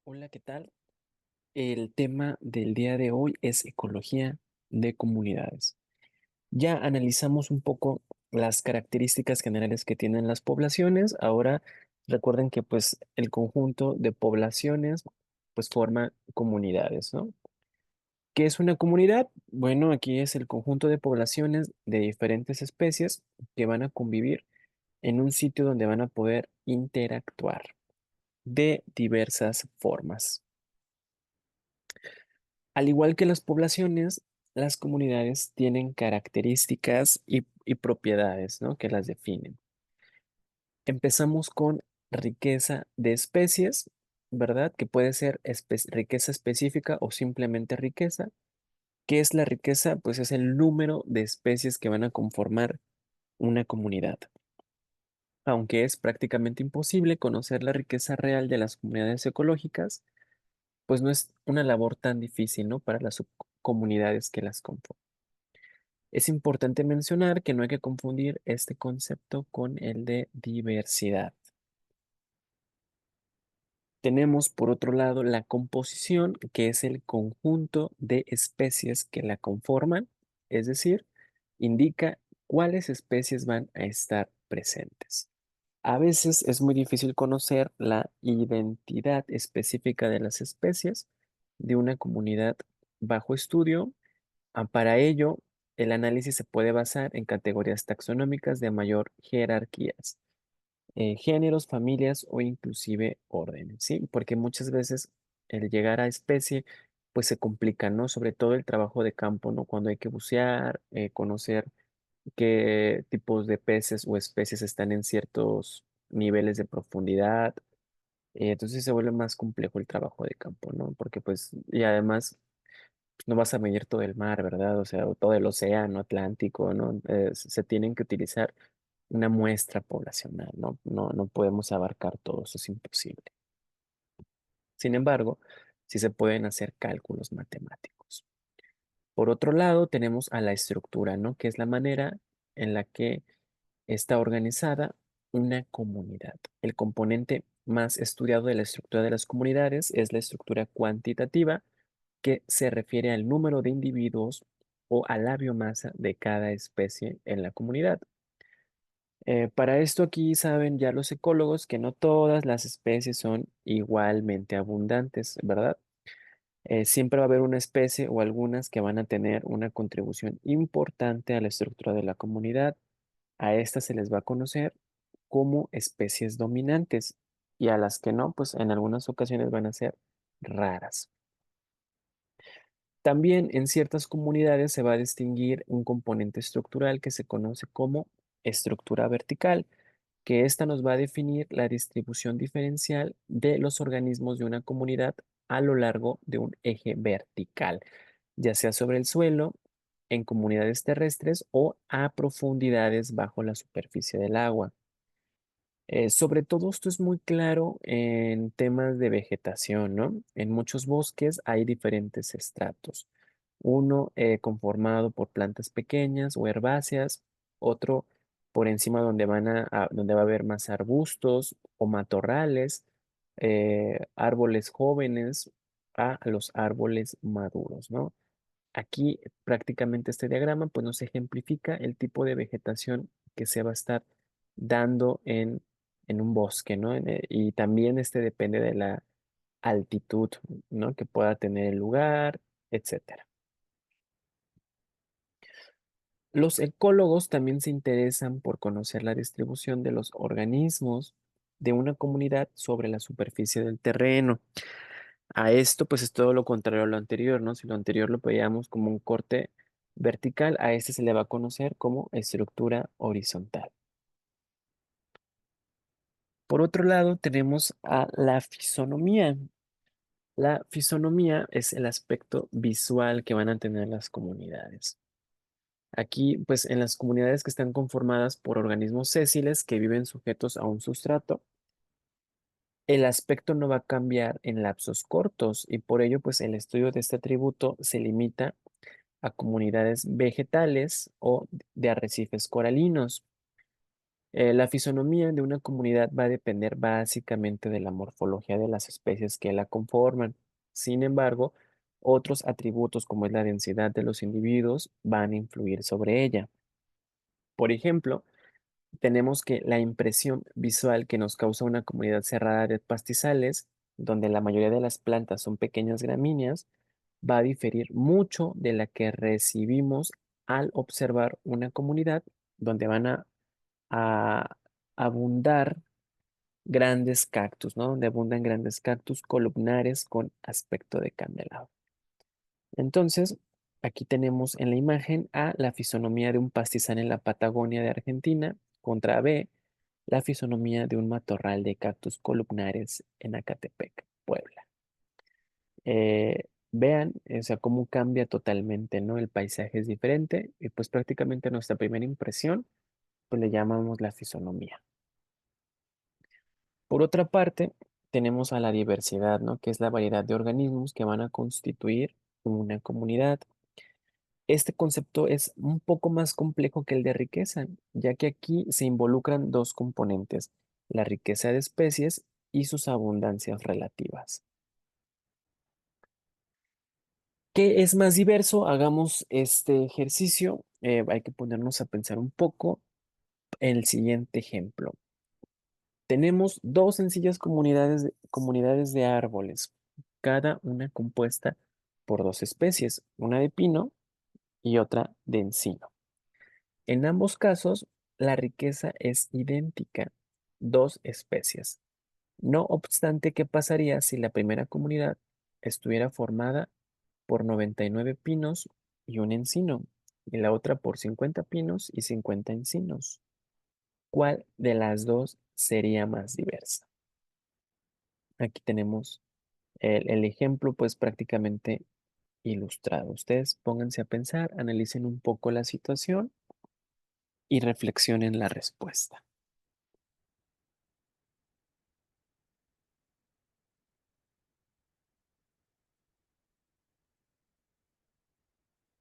Hola, ¿qué tal? El tema del día de hoy es ecología de comunidades. Ya analizamos un poco las características generales que tienen las poblaciones. Ahora recuerden que pues el conjunto de poblaciones pues forma comunidades, ¿no? ¿Qué es una comunidad? Bueno, aquí es el conjunto de poblaciones de diferentes especies que van a convivir en un sitio donde van a poder interactuar de diversas formas. Al igual que las poblaciones, las comunidades tienen características y propiedades, ¿no?, que las definen. Empezamos con riqueza de especies, ¿verdad? Que puede ser riqueza específica o simplemente riqueza. ¿Qué es la riqueza? Pues es el número de especies que van a conformar una comunidad. Aunque es prácticamente imposible conocer la riqueza real de las comunidades ecológicas, pues no es una labor tan difícil, ¿no?, para las subcomunidades que las conforman. Es importante mencionar que no hay que confundir este concepto con el de diversidad. Tenemos, por otro lado, la composición, que es el conjunto de especies que la conforman, es decir, indica cuáles especies van a estar presentes. A veces es muy difícil conocer la identidad específica de las especies de una comunidad bajo estudio. Para ello, el análisis se puede basar en categorías taxonómicas de mayor jerarquías, géneros, familias o inclusive órdenes, ¿sí? Porque muchas veces el llegar a especie, pues se complica, ¿no? Sobre todo el trabajo de campo, ¿no? Cuando hay que bucear, conocer qué tipos de peces o especies están en ciertos niveles de profundidad. Entonces se vuelve más complejo el trabajo de campo, ¿no? Porque pues, y además no vas a medir todo el mar, ¿verdad? O sea, o todo el océano Atlántico, ¿no? Se tienen que utilizar una muestra poblacional, ¿no? No podemos abarcar todo, eso es imposible. Sin embargo, sí se pueden hacer cálculos matemáticos. Por otro lado, tenemos a la estructura, ¿no? Que es la manera en la que está organizada una comunidad. El componente más estudiado de la estructura de las comunidades es la estructura cuantitativa, que se refiere al número de individuos o a la biomasa de cada especie en la comunidad. Para esto aquí saben ya los ecólogos que no todas las especies son igualmente abundantes, ¿verdad? Siempre va a haber una especie o algunas que van a tener una contribución importante a la estructura de la comunidad. A estas se les va a conocer como especies dominantes y a las que no, pues en algunas ocasiones van a ser raras. También en ciertas comunidades se va a distinguir un componente estructural que se conoce como estructura vertical, que esta nos va a definir la distribución diferencial de los organismos de una comunidad a lo largo de un eje vertical, ya sea sobre el suelo, en comunidades terrestres o a profundidades bajo la superficie del agua. Sobre todo esto es muy claro en temas de vegetación, ¿no? En muchos bosques hay diferentes estratos. Uno conformado por plantas pequeñas o herbáceas, otro por encima donde donde va a haber más arbustos o matorrales, árboles jóvenes a los árboles maduros, ¿no? Aquí prácticamente este diagrama pues nos ejemplifica el tipo de vegetación que se va a estar dando en un bosque, ¿no? Y también este depende de la altitud, ¿no?, que pueda tener el lugar, etcétera. Los ecólogos también se interesan por conocer la distribución de los organismos de una comunidad sobre la superficie del terreno. A esto, pues es todo lo contrario a lo anterior, ¿no? Si lo anterior lo veíamos como un corte vertical, a este se le va a conocer como estructura horizontal. Por otro lado, tenemos a la fisonomía. La fisonomía es el aspecto visual que van a tener las comunidades. Aquí, pues en las comunidades que están conformadas por organismos sésiles que viven sujetos a un sustrato, el aspecto no va a cambiar en lapsos cortos y por ello, pues el estudio de este atributo se limita a comunidades vegetales o de arrecifes coralinos. La fisonomía de una comunidad va a depender básicamente de la morfología de las especies que la conforman. Sin embargo, otros atributos como es la densidad de los individuos van a influir sobre ella. Por ejemplo, tenemos que la impresión visual que nos causa una comunidad cerrada de pastizales, donde la mayoría de las plantas son pequeñas gramíneas, va a diferir mucho de la que recibimos al observar una comunidad donde van a abundar grandes cactus, ¿no? Donde abundan grandes cactus columnares con aspecto de candelabro. Entonces, aquí tenemos en la imagen A la fisonomía de un pastizal en la Patagonia de Argentina contra B la fisonomía de un matorral de cactus columnares en Acatepec, Puebla. Vean, o sea, cómo cambia totalmente, ¿no? El paisaje es diferente y pues prácticamente nuestra primera impresión, pues le llamamos la fisonomía. Por otra parte, tenemos a la diversidad, ¿no? Que es la variedad de organismos que van a constituir una comunidad. Este concepto es un poco más complejo que el de riqueza, ya que aquí se involucran dos componentes, la riqueza de especies y sus abundancias relativas. ¿Qué es más diverso? Hagamos este ejercicio. Hay que ponernos a pensar un poco en el siguiente ejemplo. Tenemos dos sencillas comunidades de árboles, cada una compuesta por dos especies, una de pino y otra de encino. En ambos casos, la riqueza es idéntica, dos especies. No obstante, ¿qué pasaría si la primera comunidad estuviera formada por 99 pinos y un encino, y la otra por 50 pinos y 50 encinos? ¿Cuál de las dos sería más diversa? Aquí tenemos el ejemplo, pues prácticamente ilustrado. Ustedes pónganse a pensar, analicen un poco la situación y reflexionen la respuesta.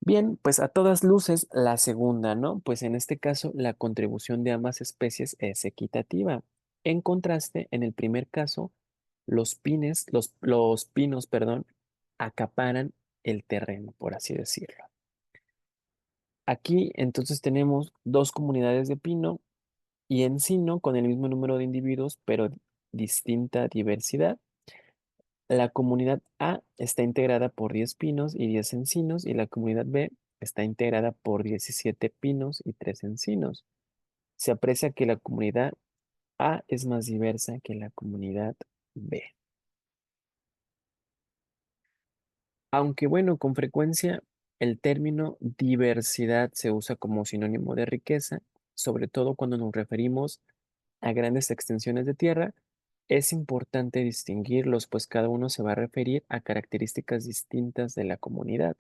Bien, pues a todas luces la segunda, ¿no? Pues en este caso la contribución de ambas especies es equitativa. En contraste, en el primer caso, los pinos, perdón, acaparan el terreno, por así decirlo. Aquí entonces tenemos dos comunidades de pino y encino con el mismo número de individuos, pero distinta diversidad. La comunidad A está integrada por 10 pinos y 10 encinos y la comunidad B está integrada por 17 pinos y 3 encinos. Se aprecia que la comunidad A es más diversa que la comunidad B. Aunque bueno, con frecuencia el término diversidad se usa como sinónimo de riqueza, sobre todo cuando nos referimos a grandes extensiones de tierra, es importante distinguirlos, pues cada uno se va a referir a características distintas de la comunidad.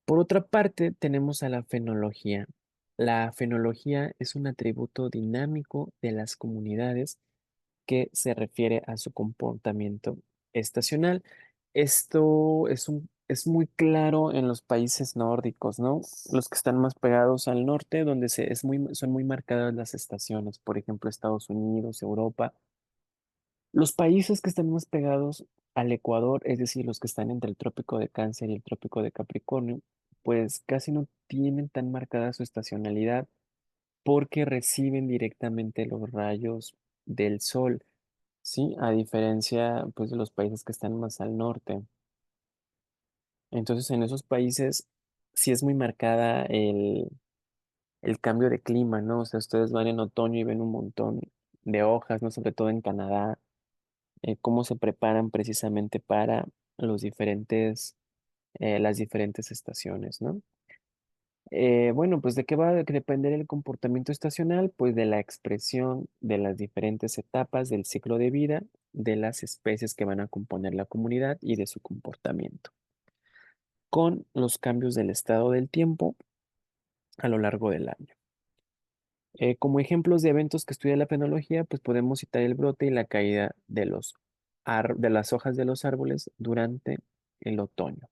Por otra parte, tenemos a la fenología. La fenología es un atributo dinámico de las comunidades que se refiere a su comportamiento estacional. Esto es muy claro en los países nórdicos, ¿no? Los que están más pegados al norte, donde son muy marcadas las estaciones, por ejemplo, Estados Unidos, Europa. Los países que están más pegados al Ecuador, es decir, los que están entre el trópico de Cáncer y el trópico de Capricornio, pues casi no tienen tan marcada su estacionalidad porque reciben directamente los rayos del sol, ¿sí? A diferencia, pues, de los países que están más al norte. Entonces, en esos países sí es muy marcada el cambio de clima, ¿no? O sea, ustedes van en otoño y ven un montón de hojas, ¿no? Sobre todo en Canadá, cómo se preparan precisamente para las diferentes estaciones, ¿no? Bueno, pues ¿de qué va a depender el comportamiento estacional? Pues de la expresión de las diferentes etapas del ciclo de vida de las especies que van a componer la comunidad y de su comportamiento, con los cambios del estado del tiempo a lo largo del año. Como ejemplos de eventos que estudia la fenología, pues podemos citar el brote y la caída de las hojas de los árboles durante el otoño.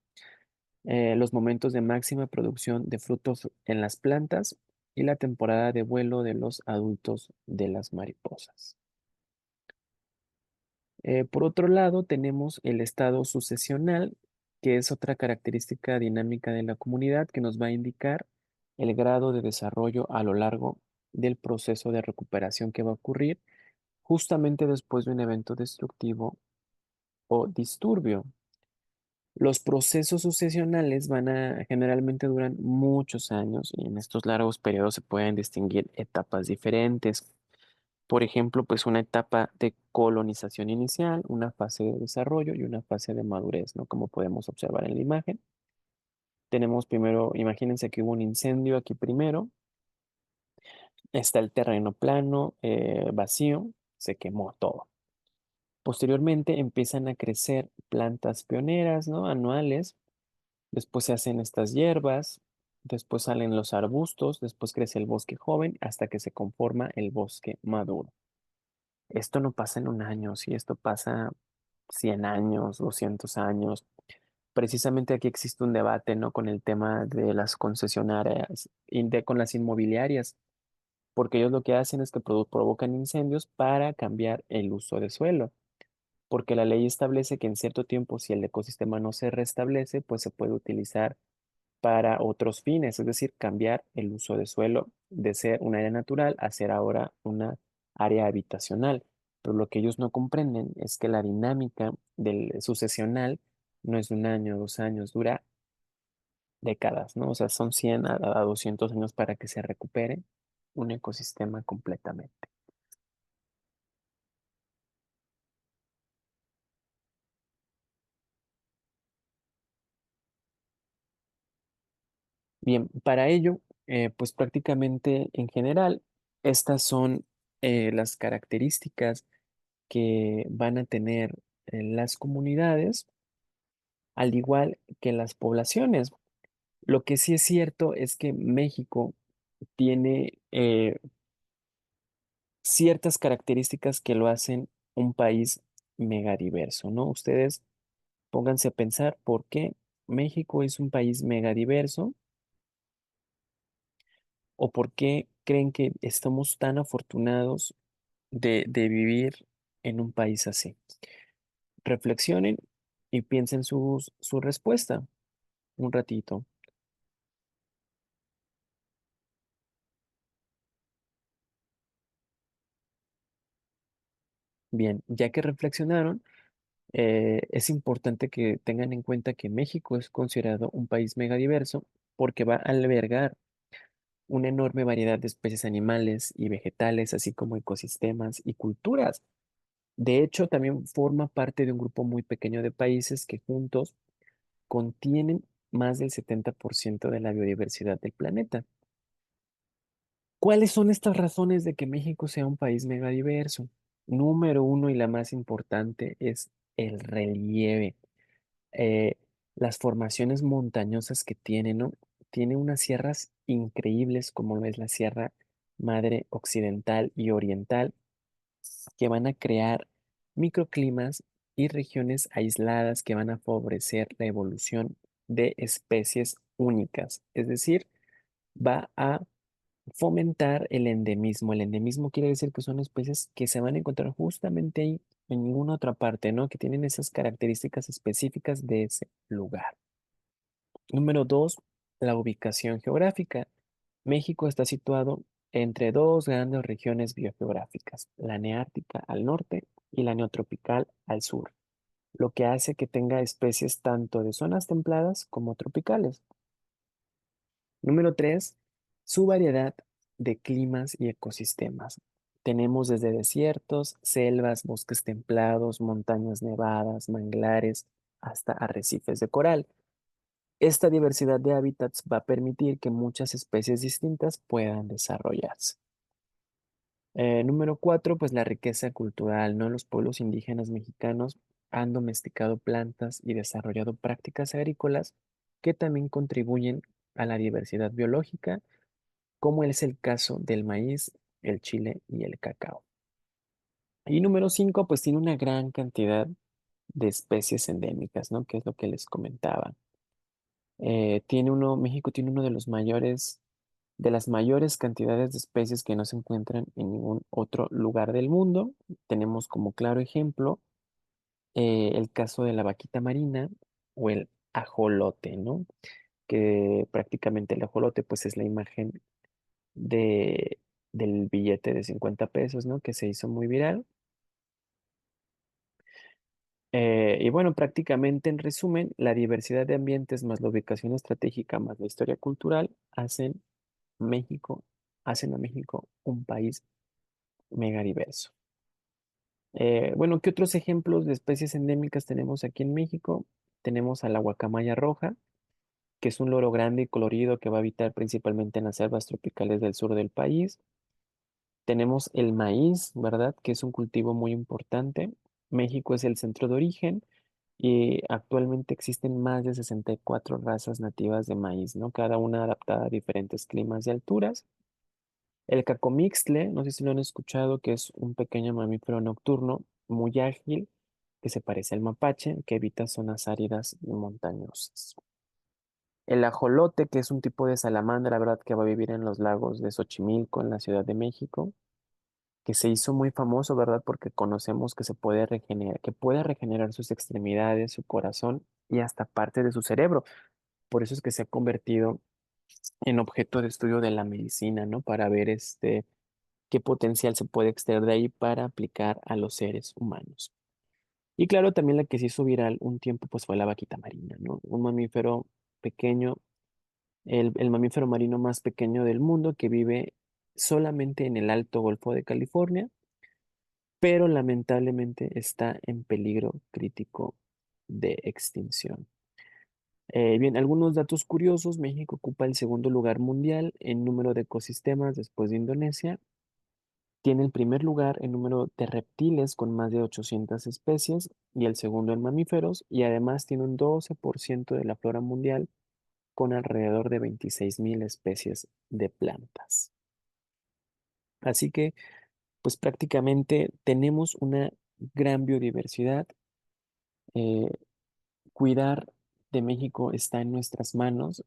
Los momentos de máxima producción de frutos en las plantas y la temporada de vuelo de los adultos de las mariposas. Por otro lado, tenemos el estado sucesional, que es otra característica dinámica de la comunidad que nos va a indicar el grado de desarrollo a lo largo del proceso de recuperación que va a ocurrir justamente después de un evento destructivo o disturbio. Los procesos sucesionales generalmente duran muchos años y en estos largos periodos se pueden distinguir etapas diferentes. Por ejemplo, pues una etapa de colonización inicial, una fase de desarrollo y una fase de madurez, ¿no? Como podemos observar en la imagen. Tenemos primero, imagínense que hubo un incendio aquí primero, está el terreno plano, vacío, se quemó todo. Posteriormente empiezan a crecer plantas pioneras, ¿no? Anuales. Después se hacen estas hierbas, después salen los arbustos, después crece el bosque joven hasta que se conforma el bosque maduro. Esto no pasa en un año, si esto pasa 100 años, 200 años. Precisamente aquí existe un debate, ¿no? Con el tema de las concesionarias con las inmobiliarias, porque ellos lo que hacen es que provocan incendios para cambiar el uso de suelo, porque la ley establece que en cierto tiempo, si el ecosistema no se restablece, pues se puede utilizar para otros fines, es decir, cambiar el uso de suelo de ser un área natural a ser ahora una área habitacional. Pero lo que ellos no comprenden es que la dinámica del sucesional no es de un año, 2 años, dura décadas, ¿no? O sea, son 100 a 200 años para que se recupere un ecosistema completamente. Bien, para ello, pues prácticamente en general, estas son las características que van a tener las comunidades, al igual que las poblaciones. Lo que sí es cierto es que México tiene ciertas características que lo hacen un país megadiverso, ¿no? Ustedes pónganse a pensar por qué México es un país megadiverso o por qué creen que estamos tan afortunados de vivir en un país así. Reflexionen y piensen su respuesta un ratito. Bien, ya que reflexionaron, es importante que tengan en cuenta que México es considerado un país megadiverso porque va a albergar una enorme variedad de especies animales y vegetales, así como ecosistemas y culturas. De hecho, también forma parte de un grupo muy pequeño de países que juntos contienen más del 70% de la biodiversidad del planeta. ¿Cuáles son estas razones de que México sea un país megadiverso? Número uno y la más importante es el relieve. eh, las formaciones montañosas que tiene, ¿no? Tiene unas sierras increíbles como lo es la Sierra Madre Occidental y Oriental, que van a crear microclimas y regiones aisladas que van a favorecer la evolución de especies únicas. Es decir, va a fomentar el endemismo. El endemismo quiere decir que son especies que se van a encontrar justamente ahí, en ninguna otra parte, ¿no? Que tienen esas características específicas de ese lugar. Número dos, la ubicación geográfica. México está situado entre dos grandes regiones biogeográficas, la neártica al norte y la neotropical al sur, lo que hace que tenga especies tanto de zonas templadas como tropicales. Número 3, su variedad de climas y ecosistemas. Tenemos desde desiertos, selvas, bosques templados, montañas nevadas, manglares, hasta arrecifes de coral. Esta diversidad de hábitats va a permitir que muchas especies distintas puedan desarrollarse. Número 4, pues la riqueza cultural, ¿no? Los pueblos indígenas mexicanos han domesticado plantas y desarrollado prácticas agrícolas que también contribuyen a la diversidad biológica, como es el caso del maíz, el chile y el cacao. Y número 5, pues tiene una gran cantidad de especies endémicas, ¿no? Que es lo que les comentaba. México tiene uno de los mayores de las mayores cantidades de especies que no se encuentran en ningún otro lugar del mundo. Tenemos como claro ejemplo el caso de la vaquita marina o el ajolote, ¿no? Que prácticamente el ajolote pues es la imagen de, del billete de 50 pesos, ¿no? Que se hizo muy viral. Y bueno, prácticamente en resumen, la diversidad de ambientes más la ubicación estratégica más la historia cultural México, hacen a México un país mega diverso. Bueno, ¿qué otros ejemplos de especies endémicas tenemos aquí en México? Tenemos a la guacamaya roja, que es un loro grande y colorido que va a habitar principalmente en las selvas tropicales del sur del país. Tenemos el maíz, ¿verdad? Que es un cultivo muy importante. México es el centro de origen y actualmente existen más de 64 razas nativas de maíz, ¿no? Cada una adaptada a diferentes climas y alturas. El cacomixtle, no sé si lo han escuchado, que es un pequeño mamífero nocturno muy ágil que se parece al mapache, que evita zonas áridas y montañosas. El ajolote, que es un tipo de salamandra, ¿verdad? Que va a vivir en los lagos de Xochimilco, en la Ciudad de México, que se hizo muy famoso, ¿verdad? Porque conocemos que se puede regenerar, que puede regenerar sus extremidades, su corazón y hasta parte de su cerebro. Por eso es que se ha convertido en objeto de estudio de la medicina, ¿no? Para ver qué potencial se puede extraer de ahí para aplicar a los seres humanos. Y claro, también la que se hizo viral un tiempo, pues fue la vaquita marina, ¿no? Un mamífero pequeño, el mamífero marino más pequeño del mundo que vive solamente en el Alto Golfo de California, pero lamentablemente está en peligro crítico de extinción. Bien, algunos datos curiosos. México ocupa el segundo lugar mundial en número de ecosistemas después de Indonesia. Tiene el primer lugar en número de reptiles con más de 800 especies y el segundo en mamíferos y además tiene un 12% de la flora mundial con alrededor de 26.000 especies de plantas. Así que, pues prácticamente tenemos una gran biodiversidad. eh, Cuidar de México está en nuestras manos.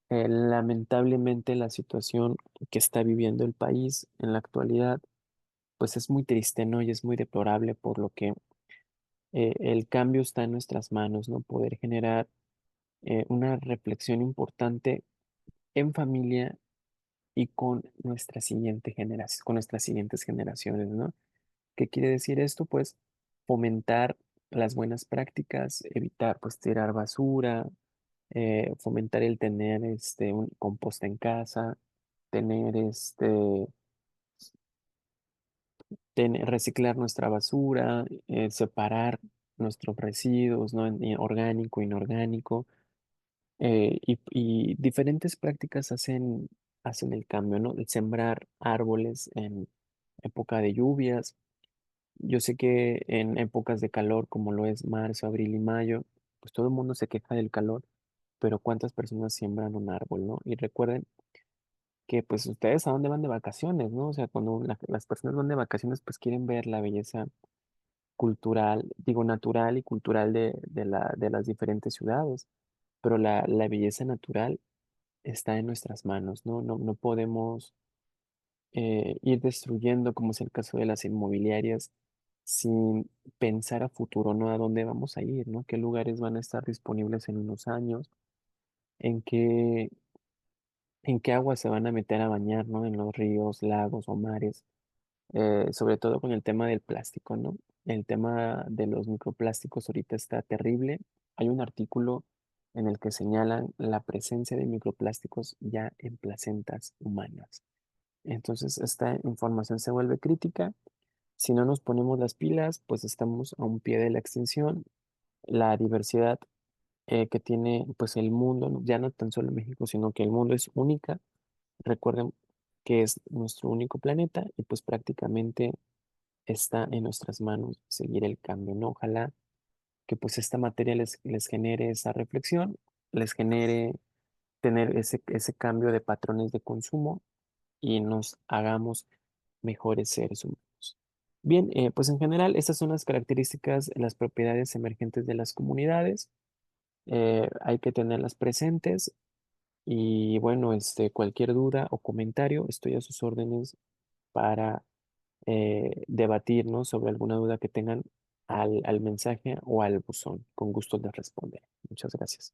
Lamentablemente la situación que está viviendo el país en la actualidad, pues es muy triste, ¿no? Y es muy deplorable, por lo que el cambio está en nuestras manos, ¿no? Poder generar una reflexión importante en familia y con nuestra siguiente generación, con nuestras siguientes generaciones, ¿no? ¿Qué quiere decir esto? Pues fomentar las buenas prácticas, evitar pues tirar basura, fomentar el tener un composta en casa, tener reciclar nuestra basura, separar nuestros residuos, ¿no? En orgánico, inorgánico, y diferentes prácticas hacen el cambio, ¿no? El sembrar árboles en época de lluvias. Yo sé que en épocas de calor, como lo es marzo, abril y mayo, pues todo el mundo se queja del calor, pero ¿cuántas personas siembran un árbol, no? Y recuerden que pues ustedes a dónde van de vacaciones, ¿no? O sea, cuando las personas van de vacaciones, pues quieren ver la belleza cultural, digo, natural y cultural de las diferentes ciudades, pero la belleza natural está en nuestras manos, ¿no? No podemos ir destruyendo, como es el caso de las inmobiliarias, sin pensar a futuro, ¿no? A dónde vamos a ir, ¿no? ¿Qué lugares van a estar disponibles en unos años? ¿En en qué agua se van a meter a bañar, ¿no? En los ríos, lagos o mares. Sobre todo con el tema del plástico, ¿no? El tema de los microplásticos ahorita está terrible. Hay un artículo en el que señalan la presencia de microplásticos ya en placentas humanas. Entonces, esta información se vuelve crítica. Si no nos ponemos las pilas, pues estamos a un pie de la extinción. La diversidad que tiene pues el mundo, ¿no? Ya no tan solo México, sino que el mundo es única. Recuerden que es nuestro único planeta y pues prácticamente está en nuestras manos seguir el cambio, ¿no? Ojalá que pues esta materia les genere esa reflexión, les genere tener ese cambio de patrones de consumo y nos hagamos mejores seres humanos. Bien, pues en general estas son las características, las propiedades emergentes de las comunidades. Hay que tenerlas presentes. Y bueno, cualquier duda o comentario, estoy a sus órdenes para debatir, ¿no? Sobre alguna duda que tengan al mensaje o al buzón. Con gusto les responderé. Muchas gracias.